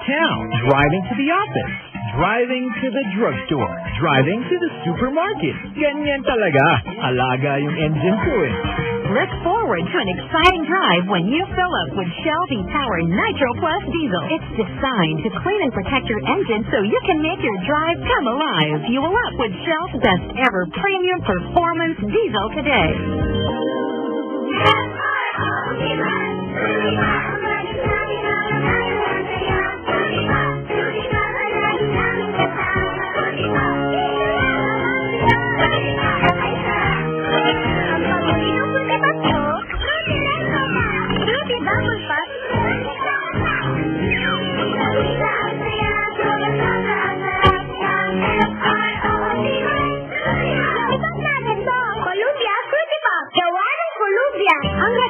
town, driving to the office, driving to the drugstore, driving to the supermarket. Ganyan talaga. Alaga yung engine ko eh. Look forward to an exciting drive when you fill up with Shell V-Power Nitro Plus Diesel. It's designed to clean and protect your engine so you can make your drive come alive. Fuel up with Shell's best ever premium performance diesel today.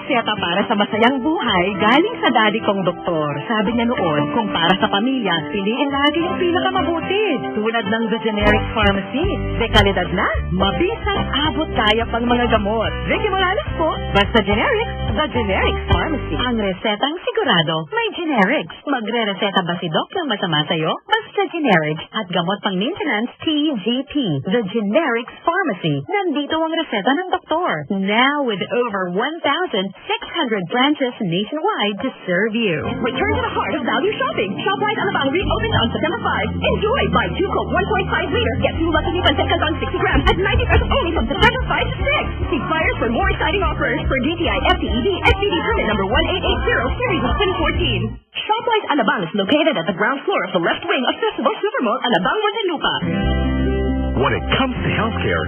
Reseta para sa masayang buhay galing sa daddy kong doktor. Sabi niya noon, kung para sa pamilya, piliin lagi yung pinakamabuti. Tulad ng The Generics Pharmacy. Dekalidad na, mabisang abot kaya pang mga gamot. Ricky Morales po, basta Generics, The Generics Pharmacy. Ang resetang sigurado, may Generics. Magre-reseta ba si Doc ng masama sa'yo? Basta Generics at gamot pang maintenance, TGP. The Generics Pharmacy. Nandito ang reseta ng doktor. Now with over 1,600 branches nationwide to serve you. Return to the heart of value shopping. ShopRite Alabang reopened on September 5. Enjoy! Buy 2 Coke 1.5 liters. Get 2 Lucky Pancit on 60 grams at 90 pesos only from September 5 to 6. See flyers for more exciting offers for DTI FTED SPD permit number 1880 series of 2014. ShopRite Alabang is located at the ground floor of the left wing of Festival Supermall Alabang, Muntinlupa. When it comes to healthcare,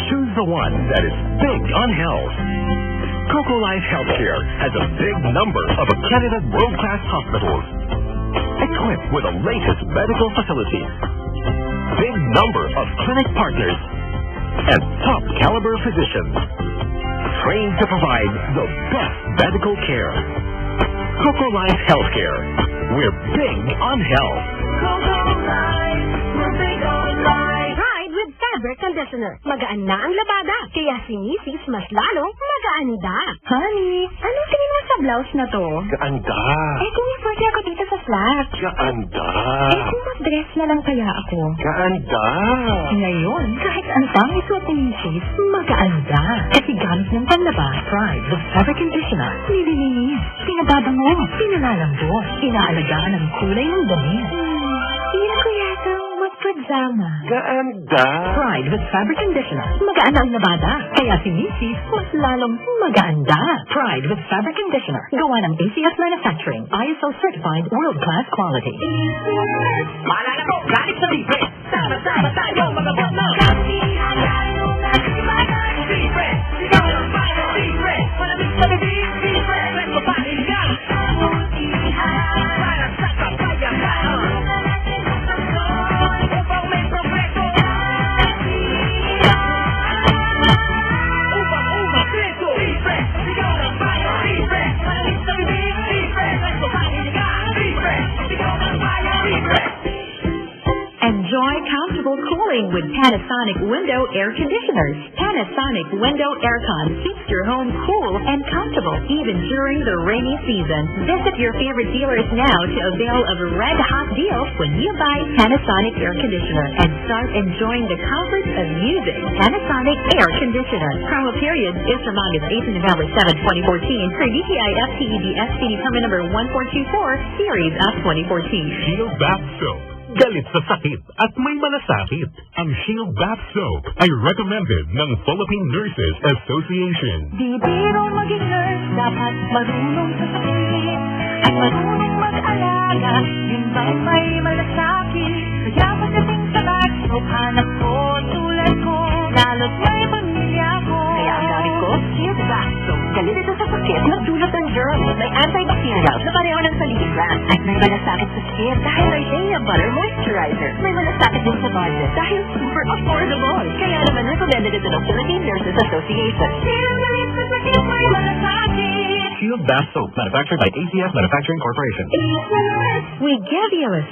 choose the one that is big on health. Coco Life Healthcare has a big number of accredited world-class hospitals, equipped with the latest medical facilities, big number of clinic partners, and top caliber physicians, trained to provide the best medical care. Coco Life Healthcare. We're big on health. Coco Life, we're big on life. Ride with fabric conditioner. Magaan na ang labada. Kaya si Mrs. mas lalong magaanda. Honey, anong tingin mo sa blouse na to? Gaanda. Kung i-forty ako dito sa flat. Gaanda. Kung mag-dress na lang kaya ako. Gaanda. Ngayon, kahit ano pang isuot ni Mrs., magaanda. Kasi gamit ng panlaba, Pride, the fabric conditioner. Nililinis, pinababango, pinalalambot, inaalagaan ang kulay ng damit. Hindi ko yata magpadzama. Gaanda. Pride with fabric conditioner. Magaan ang labada. Kaya si Mrs. mas lalong magaanda. Pride with fabric conditioner. Gawa ng ACS Manufacturing. ISO certified world-class quality. Maalala ko, galit sa libre. Sama-sama tayo, mga bata. Enjoy comfortable cooling with Panasonic Window Air Conditioners. Panasonic Window Aircon keeps your home cool and comfortable even during the rainy season. Visit your favorite dealers now to avail of red-hot deals when you buy Panasonic Air Conditioner and start enjoying the comfort of using Panasonic Air Conditioner. Promo period is from August 8 to November 7, 2014 for DTI FTED SPD permit number 1424 series of 2014. Shield Bath Soap. Galit sa sakit at may malasakit. Ang Shield Bath Soap ay recommended ng Philippine Nurses Association. Di biro maging nurse, dapat marunong sa sakit at marunong mag-alaga. Yun bang may malasakit? Kaya pagdating sa bath soap, hanap ko tulad ko, lalo't may pamilya ko. Kaya ang gamit ko, Shield Bath Soap. Galit ito sa sakit, nagdulot ng germs, may antibacterial na pareho ng saligan at may malasakit sa skin dahil may Shea Butter Moisturizer. May malasakit din sa budget dahil super affordable. Kaya naman recommended ito ng Philippine Nurses Association. Shield Bath Soap, manufactured by ACS Manufacturing Corporation. We give you a